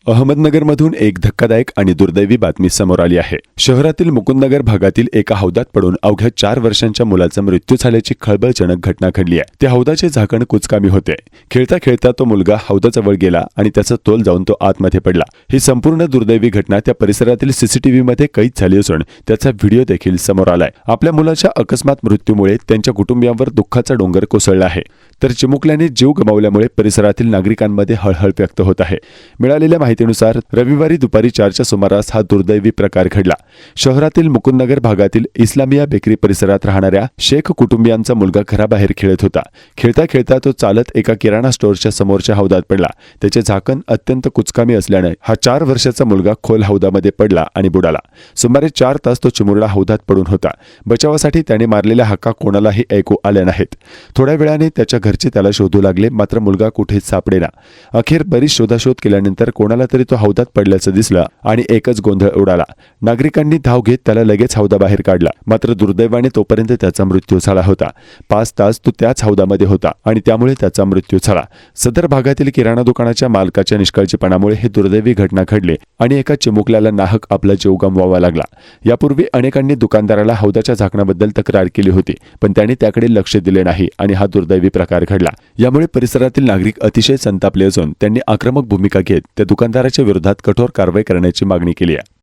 अहमदनगरमधून एक धक्कादायक आणि दुर्दैवी बातमी समोर आली आहे। शहरातील मुकुंदनगर भागातील एका हौदात पडून अवघ्या 4 वर्षांच्या मुलाचा मृत्यू झाल्याची खळबळजनक घटना घडली आहे। त्या हौदाचे झाकण कुचकामी होते। खेळता खेळता तो मुलगा हौदाजवळ गेला आणि त्याचा तोल जाऊन तो आतमध्ये पडला। ही संपूर्ण दुर्दैवी घटना त्या परिसरातील सीसीटीव्हीमध्ये कैद झाली असून त्याचा व्हिडिओ देखील समोर आलाय। आपल्या मुलाच्या अकस्मात मृत्यूमुळे त्यांच्या कुटुंबियांवर दुःखाचा डोंगर कोसळला आहे, तर चिमुकल्याने जीव गमावल्यामुळे परिसरातील नागरिकांमध्ये हळहळ व्यक्त होत आहे। मिळालेल्या माहितीनुसार रविवारी दुपारी 4च्या सुमारास हा दुर्दैवी प्रकार घडला। शहरातील मुकुंदनगर भागातील इस्लामिया बेकरी परिसरात राहणाऱ्या शेख कुटुंबियांचा मुलगा घराबाहेर खेळत होता। खेळता खेळता तो चालत एका किराणा स्टोअरच्या समोरच्या हौदात पडला। त्याचे झाकण अत्यंत कुचकामी असल्याने हा 4 वर्षाचा मुलगा खोल हौदामध्ये पडला आणि बुडाला। सुमारे 4 तास तो चिमुरडा हौदात पडून होता। बचावासाठी त्याने मारलेल्या हाका कोणालाही ऐकू आल्या नाहीत। थोड्या वेळाने त्याच्या घरचे त्याला शोधू लागले, मात्र मुलगा कुठेच सापडेना। अखेर बरीच शोधाशोध केल्यानंतर कोणाला तरी तो हौदात पडल्याचं दिसलं आणि एकच गोंधळ उडाला। नागरिकांनी धाव घेत त्याला लगेच हौदाबाहेर काढला, मात्र दुर्दैवाने तोपर्यंत त्याचा मृत्यू झाला होता। 5 तास तो त्याच हौदामध्ये होता आणि त्यामुळे त्याचा मृत्यू झाला। सदर भागातील किराणा दुकानाच्या मालकाच्या निष्काळजीपणामुळे ही दुर्दैवी घटना घडली आणि एका चिमुकल्याला नाहक आपला जीव गमवावा लागला। यापूर्वी अनेकांनी दुकानदाराला हौदाच्या झाकणाबद्दल तक्रार केली होती, पण त्याने त्याकडे लक्ष दिले नाही आणि हा दुर्दैवी प्रकार घडला। यामुळे परिसरातील नागरिक अतिशय संतापले असून त्यांनी आक्रमक भूमिका घेत त्या दुकानदाराच्या विरोधात कठोर कारवाई करण्याची मागणी केली आहे।